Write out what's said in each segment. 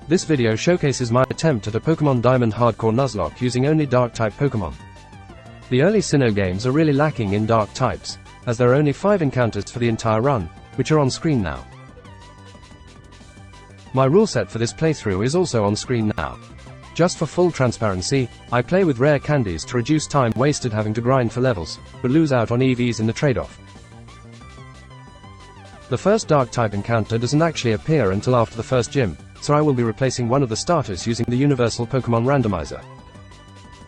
This video showcases my attempt at a Pokémon Diamond hardcore Nuzlocke using only Dark-type Pokémon. The early Sinnoh games are really lacking in Dark types, as there are only 5 encounters for the entire run, which are on screen now. My rule set for this playthrough is also on screen now. Just for full transparency, I play with rare candies to reduce time wasted having to grind for levels, but lose out on EVs in the trade-off. The first Dark-type encounter doesn't actually appear until after the first gym, so I will be replacing one of the starters using the Universal Pokémon Randomizer.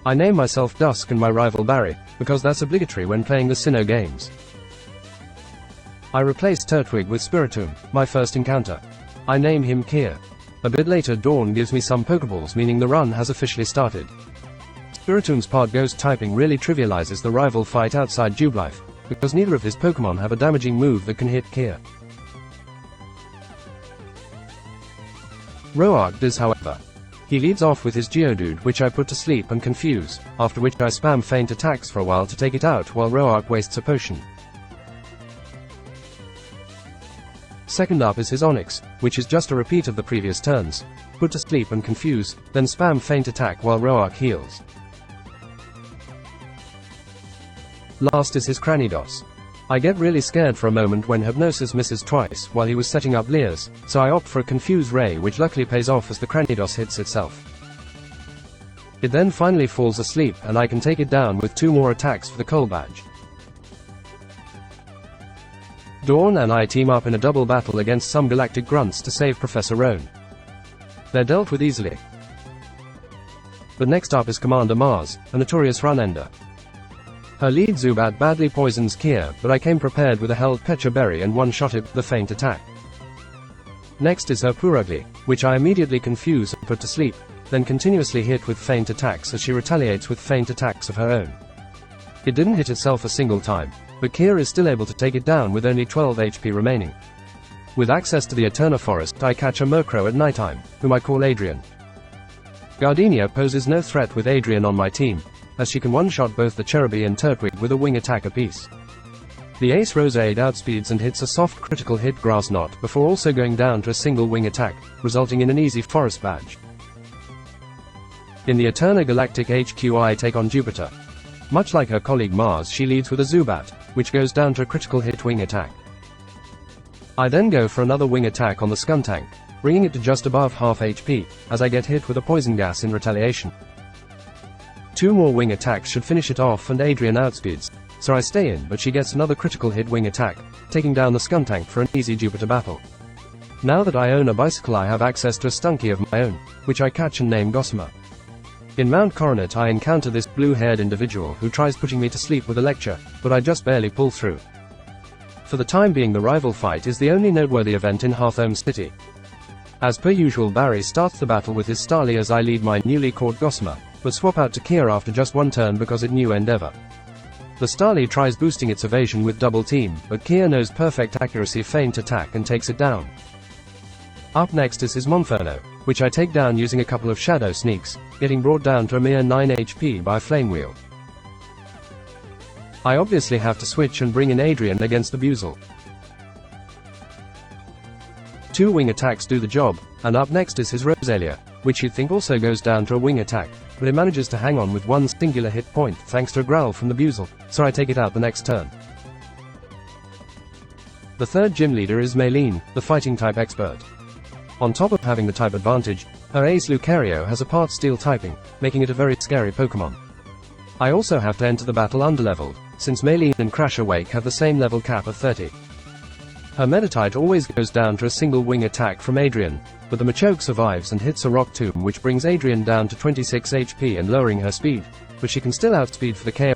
I name myself Dusk and my rival Barry, because that's obligatory when playing the Sinnoh games. I replace Turtwig with Spiritomb, my first encounter. I name him Kier. A bit later Dawn gives me some Pokeballs, meaning the run has officially started. Spiritomb's part Ghost typing really trivializes the rival fight outside Jubilife, because neither of his Pokémon have a damaging move that can hit Kier. Roark does, however. He leads off with his Geodude, which I put to sleep and confuse, after which I spam feint attacks for a while to take it out while Roark wastes a potion. Second up is his Onix, which is just a repeat of the previous turns. Put to sleep and confuse, then spam feint attack while Roark heals. Last is his Cranidos. I get really scared for a moment when Hypnosis misses twice while he was setting up Leers, so I opt for a Confuse Ray, which luckily pays off as the Cranidos hits itself. It then finally falls asleep and I can take it down with 2 more attacks for the Coal Badge. Dawn and I team up in a double battle against some galactic grunts to save Professor Roan. They're dealt with easily. But next up is Commander Mars, a notorious run-ender. Her lead Zubat badly poisons Kier, but I came prepared with a held Pecha Berry and one-shot it with the feint attack. Next is her Purugly, which I immediately confuse and put to sleep, then continuously hit with feint attacks as she retaliates with feint attacks of her own. It didn't hit itself a single time, but Kier is still able to take it down with only 12 HP remaining. With access to the Eterna Forest, I catch a Murkrow at nighttime, whom I call Adrian. Gardenia poses no threat with Adrian on my team, as she can one-shot both the Cherubi and Turtwig with a wing attack apiece. The Ace Rosade outspeeds and hits a soft critical hit Grass Knot before also going down to a single wing attack, resulting in an easy Forest Badge. In the Eterna Galactic HQ I take on Jupiter. Much like her colleague Mars, she leads with a Zubat, which goes down to a critical hit wing attack. I then go for another wing attack on the Skuntank, bringing it to just above half HP, as I get hit with a Poison Gas in retaliation. 2 more wing attacks should finish it off and Adrian outspeeds, so I stay in, but she gets another critical hit wing attack, taking down the Skuntank for an easy Jupiter battle. Now that I own a bicycle I have access to a Stunky of my own, which I catch and name Gossamer. In Mount Coronet I encounter this blue-haired individual who tries putting me to sleep with a lecture, but I just barely pull through. For the time being the rival fight is the only noteworthy event in Hearthome City. As per usual Barry starts the battle with his Starly as I lead my newly caught Gossamer, but swap out to Kier after just 1 turn because it knew Endeavor. The Starly tries boosting its evasion with Double Team, but Kier knows perfect accuracy feint attack and takes it down. Up next is his Monferno, which I take down using a couple of Shadow Sneaks, getting brought down to a mere 9 HP by Flame Wheel. I obviously have to switch and bring in Adrian against the Buizel. 2 wing attacks do the job, and up next is his Rosalia, which you'd think also goes down to a wing attack, but it manages to hang on with 1 singular hit point thanks to a growl from the Buizel, so I take it out the next turn. The third gym leader is Maylene, the fighting type expert. On top of having the type advantage, her ace Lucario has a part steel typing, making it a very scary Pokémon. I also have to enter the battle underleveled, since Maylene and Crash Awake have the same level cap of 30. Her Meditite always goes down to a single wing attack from Adrian, but the Machoke survives and hits a Rock Tomb which brings Adrian down to 26 HP and lowering her speed, but she can still outspeed for the KO.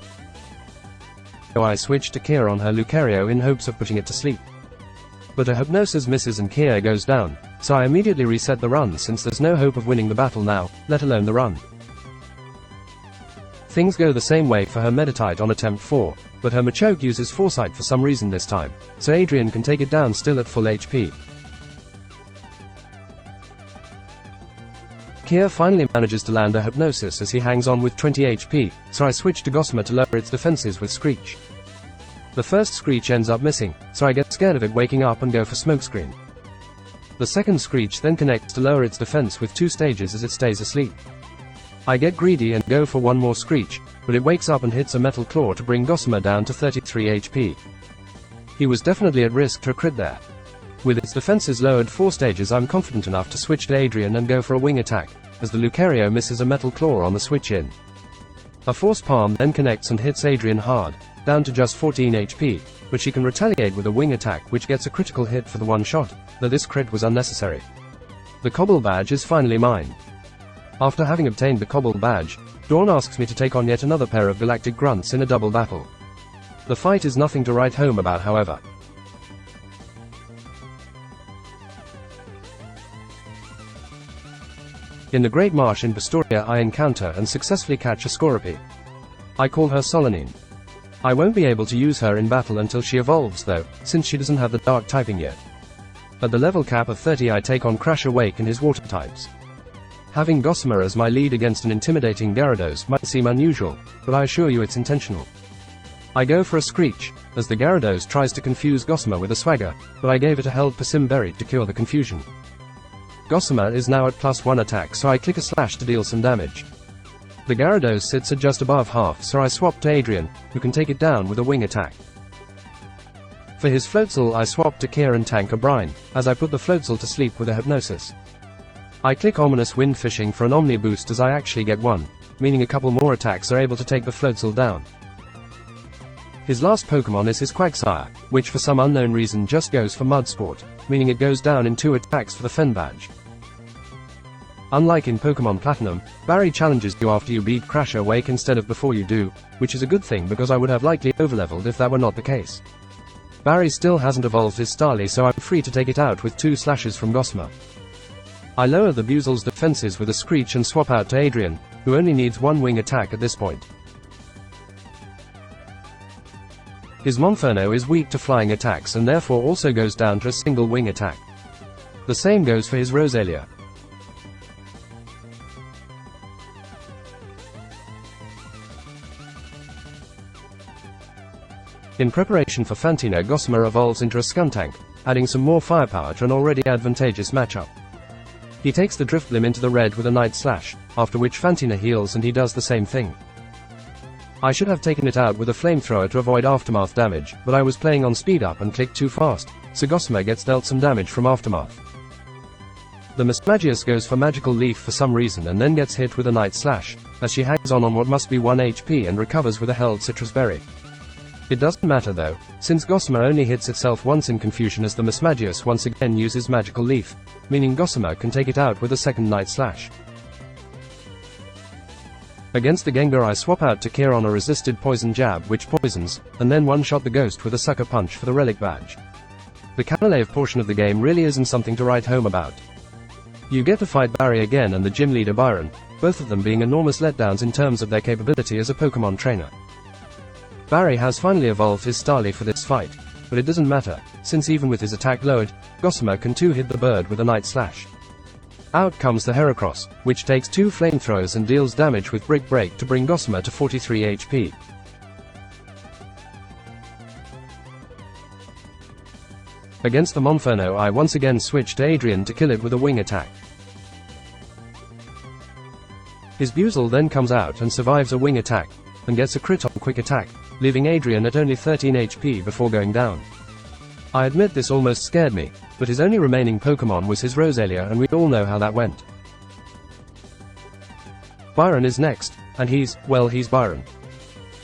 I switch to Kier on her Lucario in hopes of putting it to sleep. But her Hypnosis misses and Kier goes down, so I immediately reset the run since there's no hope of winning the battle now, let alone the run. Things go the same way for her Meditite on attempt 4, but her Machoke uses Foresight for some reason this time, so Adrian can take it down still at full HP. Kier finally manages to land a Hypnosis as he hangs on with 20 HP, so I switch to Gossamer to lower its defenses with Screech. The first Screech ends up missing, so I get scared of it waking up and go for Smokescreen. The second screech then connects to lower its defense with 2 stages as it stays asleep. I get greedy and go for one more screech, but it wakes up and hits a metal claw to bring Gossamer down to 33 HP. He was definitely at risk to a crit there. With its defenses lowered 4 stages, I'm confident enough to switch to Adrian and go for a wing attack, as the Lucario misses a metal claw on the switch in. A Force Palm then connects and hits Adrian hard, down to just 14 HP, but she can retaliate with a wing attack which gets a critical hit for the one shot, though this crit was unnecessary. The Cobble badge is finally mine. After having obtained the Cobble badge, Dawn asks me to take on yet another pair of galactic grunts in a double battle. The fight is nothing to write home about, however. In the Great Marsh in Pastoria, I encounter and successfully catch a Scorpy. I call her Solanine. I won't be able to use her in battle until she evolves though, since she doesn't have the dark typing yet. At the level cap of 30 I take on Crash Awake and his water types. Having Gossamer as my lead against an intimidating Gyarados might seem unusual, but I assure you it's intentional. I go for a Screech, as the Gyarados tries to confuse Gossamer with a Swagger, but I gave it a held Persim Berry to cure the confusion. Gossamer is now at +1 attack, so I click a slash to deal some damage. The Gyarados sits at just above half, so I swap to Adrian, who can take it down with a wing attack. For his Floatzel I swap to Kier and tank a Brine, as I put the Floatzel to sleep with a Hypnosis. I click Ominous Wind Fishing for an Omni boost as I actually get one, meaning a couple more attacks are able to take the Floatzel down. His last Pokemon is his Quagsire, which for some unknown reason just goes for Mud Sport, meaning it goes down in 2 attacks for the Fen badge. Unlike in Pokemon Platinum, Barry challenges you after you beat Crash Awake instead of before you do, which is a good thing because I would have likely overleveled if that were not the case. Barry still hasn't evolved his Starly, so I'm free to take it out with 2 slashes from Gossamer. I lower the Buizel's defenses with a Screech and swap out to Adrian, who only needs 1 wing attack at this point. His Monferno is weak to flying attacks and therefore also goes down to a single wing attack. The same goes for his Rosalia. In preparation for Fantina, Gossamer evolves into a Skuntank, adding some more firepower to an already advantageous matchup. He takes the Drifblim into the red with a Night Slash, after which Fantina heals and he does the same thing. I should have taken it out with a Flamethrower to avoid Aftermath damage, but I was playing on speed up and clicked too fast, so Gossamer gets dealt some damage from Aftermath. The Mismagius goes for Magical Leaf for some reason and then gets hit with a Night Slash, as she hangs on what must be 1 HP and recovers with a held Citrus Berry. It doesn't matter though, since Gossamer only hits itself once in confusion as the Mismagius once again uses Magical Leaf, meaning Gossamer can take it out with a second Night Slash. Against the Gengar I swap out to Kier on a resisted Poison Jab which poisons, and then one-shot the Ghost with a Sucker Punch for the Relic badge. The Canalave portion of the game really isn't something to write home about. You get to fight Barry again and the gym leader Byron, both of them being enormous letdowns in terms of their capability as a Pokemon trainer. Barry has finally evolved his Starly for this fight, but it doesn't matter, since even with his attack lowered, Gossamer can 2-hit the bird with a Night Slash. Out comes the Heracross, which takes 2 flamethrowers and deals damage with Brick Break to bring Gossamer to 43 HP. Against the Monferno I once again switch to Adrian to kill it with a wing attack. His Buizel then comes out and survives a wing attack, and gets a crit on quick attack, leaving Adrian at only 13 HP before going down. I admit this almost scared me, but his only remaining Pokemon was his Rosalia and we all know how that went. Byron is next, and he's Byron.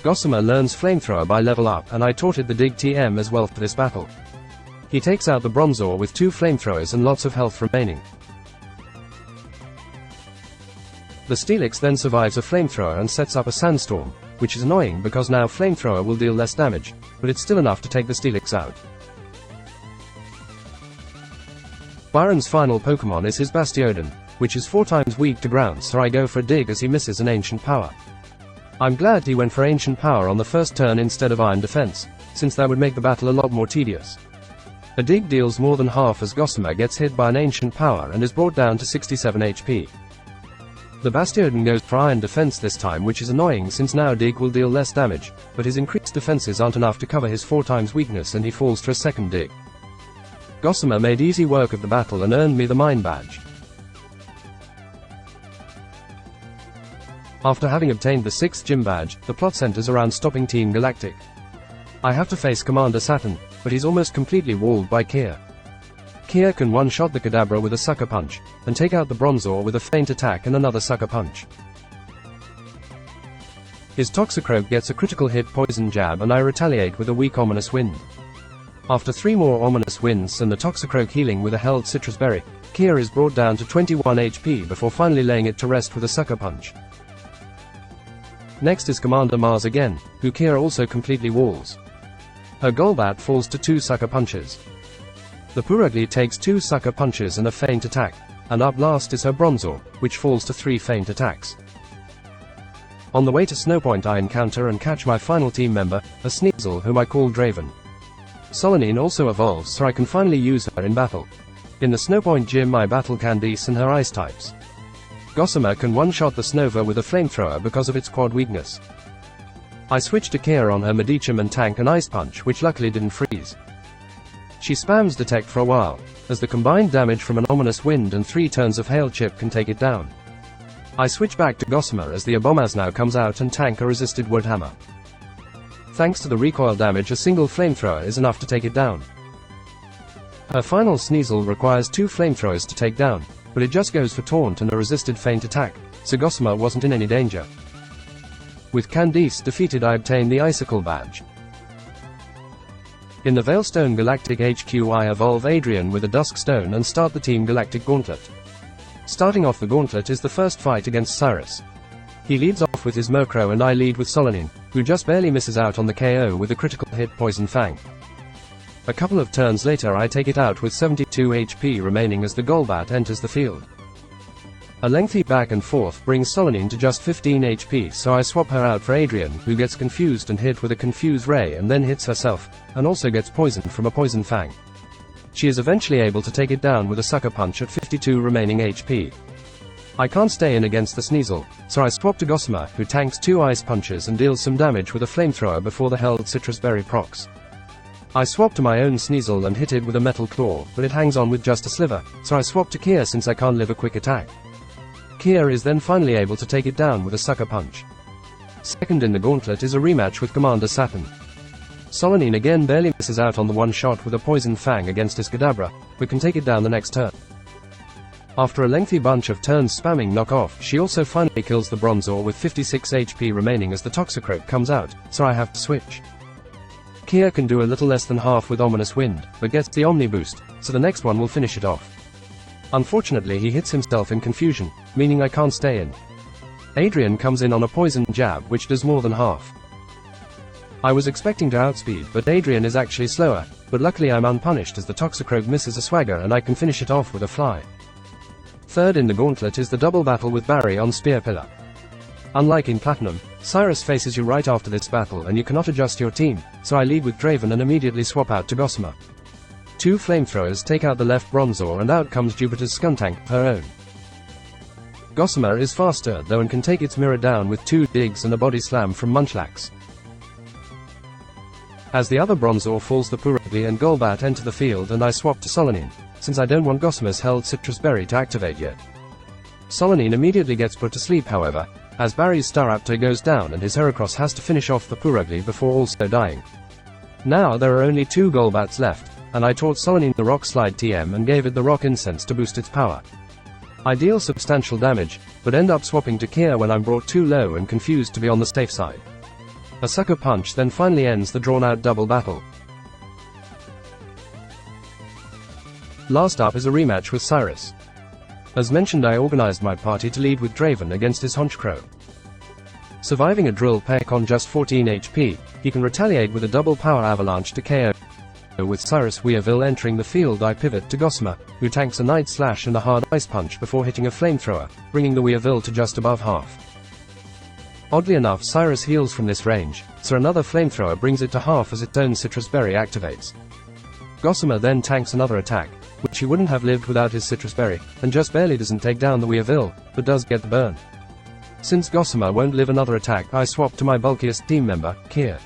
Gossamer learns Flamethrower by level up and I taught it the Dig TM as well for this battle. He takes out the Bronzor with 2 flamethrowers and lots of health remaining. The Steelix then survives a Flamethrower and sets up a Sandstorm, which is annoying because now Flamethrower will deal less damage, but it's still enough to take the Steelix out. Byron's final Pokemon is his Bastiodon, which is 4 times weak to ground, so I go for a Dig as he misses an Ancient Power. I'm glad he went for Ancient Power on the first turn instead of Iron Defense, since that would make the battle a lot more tedious. A Dig deals more than half as Gossamer gets hit by an Ancient Power and is brought down to 67 HP. The Bastiodon goes for Iron Defense this time, which is annoying since now Dig will deal less damage, but his increased defenses aren't enough to cover his 4 times weakness and he falls to a second Dig. Gossamer made easy work of the battle and earned me the mine badge. After having obtained the 6th gym badge, the plot centers around stopping Team Galactic. I have to face Commander Saturn, but he's almost completely walled by Kia. Kia can one-shot the Kadabra with a sucker punch, and take out the Bronzor with a feint attack and another sucker punch. His Toxicroak gets a critical hit poison jab and I retaliate with a weak Ominous Wind. After 3 more Ominous Winds and the Toxicroak healing with a held Citrus Berry, Kia is brought down to 21 HP before finally laying it to rest with a sucker punch. Next is Commander Mars again, who Kia also completely walls. Her Golbat falls to 2 sucker punches. The Purugly takes 2 sucker punches and a feint attack, and up last is her Bronzor, which falls to 3 feint attacks. On the way to Snowpoint I encounter and catch my final team member, a Sneasel whom I call Draven. Solanine also evolves so I can finally use her in battle. In the Snowpoint gym I battle Candice and her ice types. Gossamer can one-shot the Snova with a flamethrower because of its quad weakness. I switch to Kia on her Medicham and tank an ice punch which luckily didn't freeze. She spams Detect for a while, as the combined damage from an Ominous Wind and 3 turns of Hail Chip can take it down. I switch back to Gossamer as the Abomasnow comes out and tank a resisted Wood Hammer. Thanks to the recoil damage, a single flamethrower is enough to take it down. Her final Sneasel requires 2 flamethrowers to take down, but it just goes for Taunt and a resisted feint attack, so Gossamer wasn't in any danger. With Candice defeated I obtained the Icicle badge. In the Veilstone Galactic HQ I evolve Adrian with a Dusk Stone and start the Team Galactic Gauntlet. Starting off the gauntlet is the first fight against Cyrus. He leads off with his Murkrow and I lead with Solanine, who just barely misses out on the KO with a critical hit Poison Fang. A couple of turns later I take it out with 72 HP remaining as the Golbat enters the field. A lengthy back and forth brings Solanine to just 15 HP, so I swap her out for Adrian, who gets confused and hit with a Confuse Ray and then hits herself, and also gets poisoned from a Poison Fang. She is eventually able to take it down with a Sucker Punch at 52 remaining HP. I can't stay in against the Sneasel, so I swap to Gossamer, who tanks 2 Ice Punches and deals some damage with a Flamethrower before the held Citrus Berry procs. I swap to my own Sneasel and hit it with a Metal Claw, but it hangs on with just a sliver, so I swap to Kia since I can't live a quick attack. Kia is then finally able to take it down with a Sucker Punch. Second in the gauntlet is a rematch with Commander Saturn. Solanine again barely misses out on the one shot with a Poison Fang against his Kadabra, but can take it down the next turn. After a lengthy bunch of turns spamming knockoff, she also finally kills the Bronzor with 56 HP remaining as the Toxicroak comes out, so I have to switch. Kia can do a little less than half with Ominous Wind, but gets the Omni Boost, so the next one will finish it off. Unfortunately he hits himself in confusion, meaning I can't stay in. Adrian comes in on a Poison Jab which does more than half. I was expecting to outspeed, but Adrian is actually slower, but luckily I'm unpunished as the Toxicroak misses a Swagger and I can finish it off with a Fly. Third in the gauntlet is the double battle with Barry on Spear Pillar. Unlike in Platinum, Cyrus faces you right after this battle and you cannot adjust your team, so I lead with Draven and immediately swap out to Gossamer. 2 flamethrowers take out the left Bronzor and out comes Jupiter's Skuntank, her own. Gossamer is faster though and can take its mirror down with 2 digs and a body slam from Munchlax. As the other Bronzor falls, the Purugly and Golbat enter the field and I swap to Solanine, since I don't want Gossamer's held Citrus Berry to activate yet. Solanine immediately gets put to sleep however, as Barry's Staraptor goes down and his Heracross has to finish off the Purugly before also dying. Now there are only 2 Golbats left, and I taught Solanine the Rock Slide TM and gave it the Rock Incense to boost its power. I deal substantial damage, but end up swapping to Kia when I'm brought too low and confused to be on the safe side. A Sucker Punch then finally ends the drawn-out double battle. Last up is a rematch with Cyrus. As mentioned, I organized my party to lead with Draven against his Honchkrow. Surviving a Drill Peck on just 14 HP, he can retaliate with a double power avalanche to KO. With Cyrus Weavile entering the field, I pivot to Gossamer, who tanks a Night Slash and a hard Ice Punch before hitting a Flamethrower, bringing the Weavile to just above half. Oddly enough, Cyrus heals from this range, so another Flamethrower brings it to half as its own Citrus Berry activates. Gossamer then tanks another attack, which he wouldn't have lived without his Citrus Berry, and just barely doesn't take down the Weavile, but does get the burn. Since Gossamer won't live another attack, I swap to my bulkiest team member, Kia.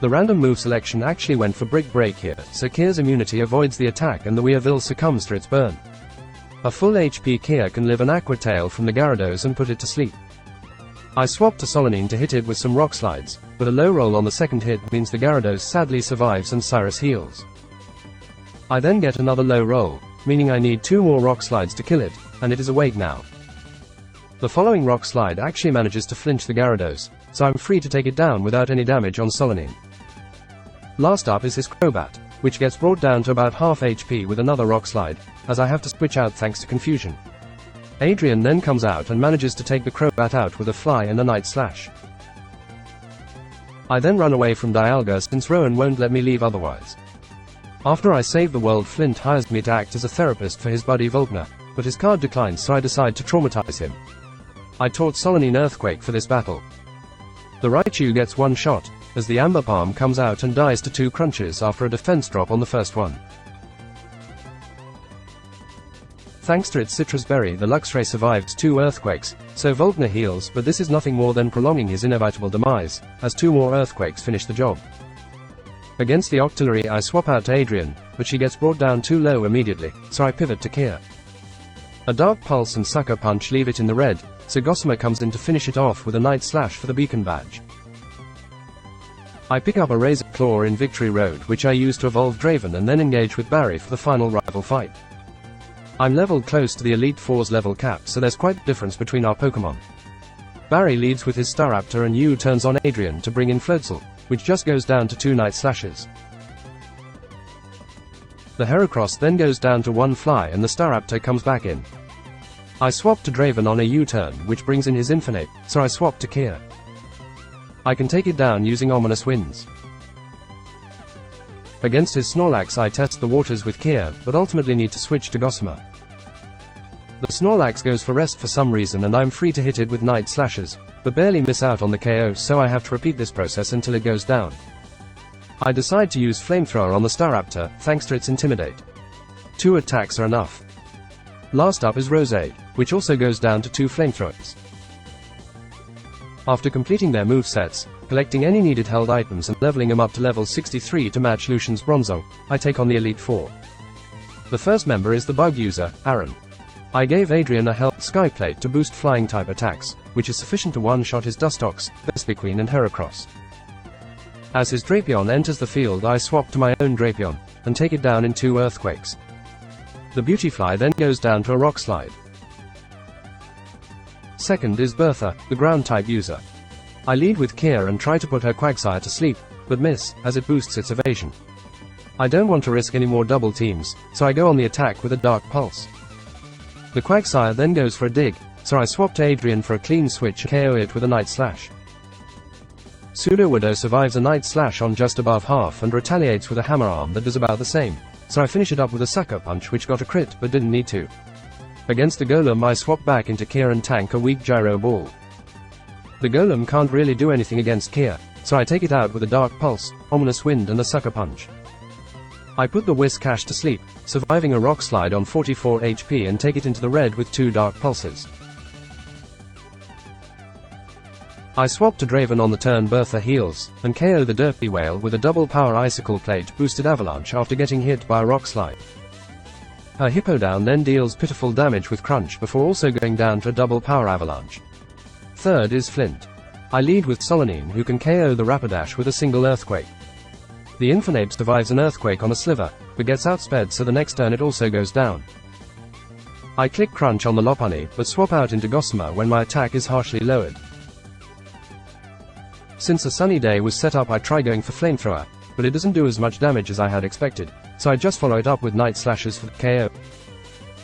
The random move selection actually went for Brick Break here, so Kia's immunity avoids the attack and the Weavile succumbs to its burn. A full HP Kia can live an Aqua Tail from the Gyarados and put it to sleep. I swapped to Solanine to hit it with some Rock Slides, but a low roll on the second hit means the Gyarados sadly survives and Cyrus heals. I then get another low roll, meaning I need 2 more Rock Slides to kill it, and it is awake now. The following Rock Slide actually manages to flinch the Gyarados, so I'm free to take it down without any damage on Solanine. Last up is his Crobat, which gets brought down to about half HP with another Rock Slide, as I have to switch out thanks to confusion. Adrian then comes out and manages to take the Crobat out with a Fly and a Night Slash. I then run away from Dialga since Rowan won't let me leave otherwise. After I save the world, Flint hires me to act as a therapist for his buddy Volkner, but his card declines, so I decide to traumatize him. I taught Solanine Earthquake for this battle. The Raichu gets one shot, as the Amber Palm comes out and dies to 2 crunches after a defense drop on the first one. Thanks to its Citrus Berry, the Luxray survives 2 Earthquakes, so Volkner heals, but this is nothing more than prolonging his inevitable demise, as 2 more Earthquakes finish the job. Against the Octillery I swap out to Adrian, but she gets brought down too low immediately, so I pivot to Kia. A Dark Pulse and Sucker Punch leave it in the red, so Gossamer comes in to finish it off with a Night Slash for the Beacon Badge. I pick up a Razor Claw in Victory Road, which I use to evolve Draven and then engage with Barry for the final rival fight. I'm leveled close to the Elite Four's level cap, so there's quite a difference between our Pokémon. Barry leads with his Staraptor and Yu turns on Adrian to bring in Floatzel, which just goes down to 2 Night Slashes. The Heracross then goes down to 1 Fly and the Staraptor comes back in. I swap to Draven on a U-turn, which brings in his Infinite, so I swap to Kia. I can take it down using Ominous Winds. Against his Snorlax I test the waters with Kia, but ultimately need to switch to Gossamer. The Snorlax goes for rest for some reason and I'm free to hit it with Night Slashes, but barely miss out on the KO, so I have to repeat this process until it goes down. I decide to use Flamethrower on the Staraptor, thanks to its Intimidate. 2 attacks are enough. Last up is Roseade, which also goes down to 2 Flamethrowers. After completing their movesets, collecting any needed held items and leveling them up to level 63 to match Lucian's Bronzong, I take on the Elite Four. The first member is the bug user, Aaron. I gave Adrian a held Skyplate to boost flying type attacks, which is sufficient to one-shot his Dustox, Vespiquen and Heracross. As his Drapion enters the field I swap to my own Drapion, and take it down in 2 Earthquakes. The Beautyfly then goes down to a Rock Slide. Second is Bertha, the ground-type user. I lead with Kia and try to put her Quagsire to sleep, but miss, as it boosts its evasion. I don't want to risk any more double teams, so I go on the attack with a Dark Pulse. The Quagsire then goes for a dig, so I swap to Adrian for a clean switch and KO it with a Night Slash. Sudowoodo survives a Night Slash on just above half and retaliates with a Hammer Arm that does about the same, so I finish it up with a Sucker Punch which got a crit but didn't need to. Against the Golem I swap back into Kia and tank a weak Gyro Ball. The Golem can't really do anything against Kia, so I take it out with a Dark Pulse, Ominous Wind and a Sucker Punch. I put the Whiscash to sleep, surviving a Rock Slide on 44 HP and take it into the red with 2 Dark Pulses. I swap to Draven on the turn Bertha heals, and KO the Derpy Whale with a double power Icicle Plate boosted Avalanche after getting hit by a Rock Slide. Her Hippowdon then deals pitiful damage with Crunch before also going down to a double power Avalanche. Third is Flint. I lead with Solanine, who can KO the Rapidash with a single Earthquake. The Infernape survives an Earthquake on a Sliver, but gets outsped so the next turn it also goes down. I click Crunch on the Lopunny, but swap out into Gossamer when my attack is harshly lowered. Since a sunny day was set up I try going for Flamethrower, but it doesn't do as much damage as I had expected, so I just follow it up with Night Slashes for the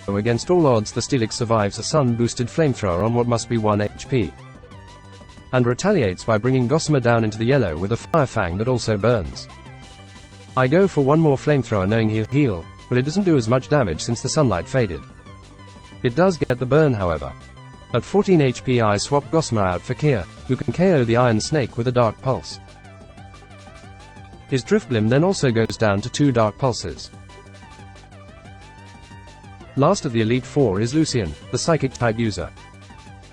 KO. Against all odds the Steelix survives a sun-boosted Flamethrower on what must be 1 HP. And retaliates by bringing Gossamer down into the yellow with a Fire Fang that also burns. I go for one more Flamethrower knowing he'll heal, but it doesn't do as much damage since the sunlight faded. It does get the burn however. At 14 HP I swap Gossamer out for Kia, who can KO the Iron Snake with a Dark Pulse. His Drifblim then also goes down to 2 Dark Pulses. Last of the Elite Four is Lucian, the Psychic-type user.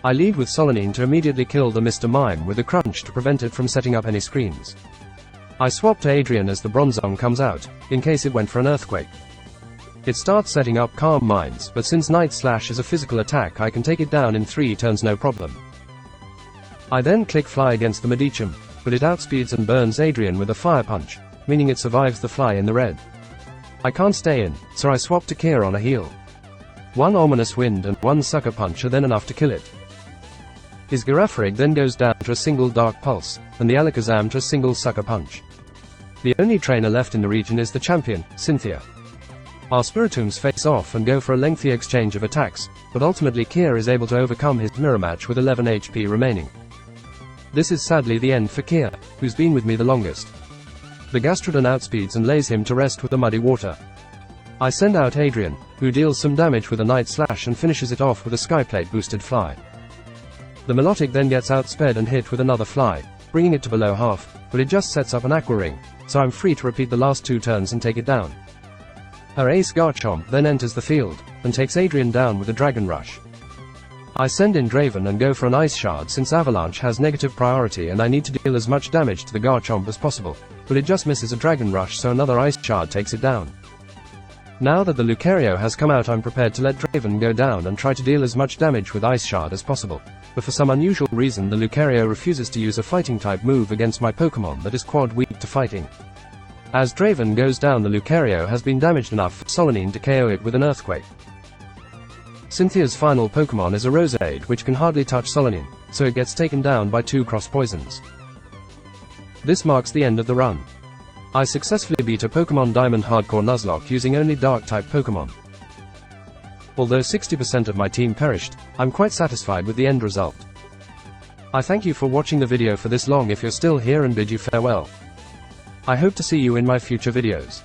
I lead with Solanine to immediately kill the Mr. Mime with a Crunch to prevent it from setting up any screens. I swap to Adrian as the Bronzong comes out, in case it went for an earthquake. It starts setting up Calm Minds, but since Night Slash is a physical attack I can take it down in 3 turns no problem. I then click Fly against the Medicham, but it outspeeds and burns Adrian with a Fire Punch, meaning it survives the fly in the red. I can't stay in, so I swap to Kier on a heal. 1 Ominous Wind and 1 Sucker Punch are then enough to kill it. His Girafarig then goes down to a single Dark Pulse, and the Alakazam to a single Sucker Punch. The only trainer left in the region is the champion, Cynthia. Our Spiritooms face off and go for a lengthy exchange of attacks, but ultimately Kier is able to overcome his mirror match with 11 HP remaining. This is sadly the end for Kier, who's been with me the longest. The Gastrodon outspeeds and lays him to rest with the Muddy Water. I send out Adrian, who deals some damage with a Night Slash and finishes it off with a Skyplate boosted Fly. The Milotic then gets outsped and hit with another Fly, bringing it to below half, but it just sets up an Aqua Ring, so I'm free to repeat the last 2 turns and take it down. Her ace Garchomp then enters the field, and takes Adrian down with a Dragon Rush. I send in Draven and go for an Ice Shard since Avalanche has negative priority and I need to deal as much damage to the Garchomp as possible, but it just misses a Dragon Rush so another Ice Shard takes it down. Now that the Lucario has come out I'm prepared to let Draven go down and try to deal as much damage with Ice Shard as possible, but for some unusual reason the Lucario refuses to use a fighting type move against my Pokemon that is quad weak to fighting. As Draven goes down the Lucario has been damaged enough for Solanine to KO it with an Earthquake. Cynthia's final Pokemon is a Roserade which can hardly touch Solanine, so it gets taken down by 2 cross poisons. This marks the end of the run. I successfully beat a Pokémon Diamond Hardcore Nuzlocke using only Dark-type Pokémon. Although 60% of my team perished, I'm quite satisfied with the end result. I thank you for watching the video for this long if you're still here and bid you farewell. I hope to see you in my future videos.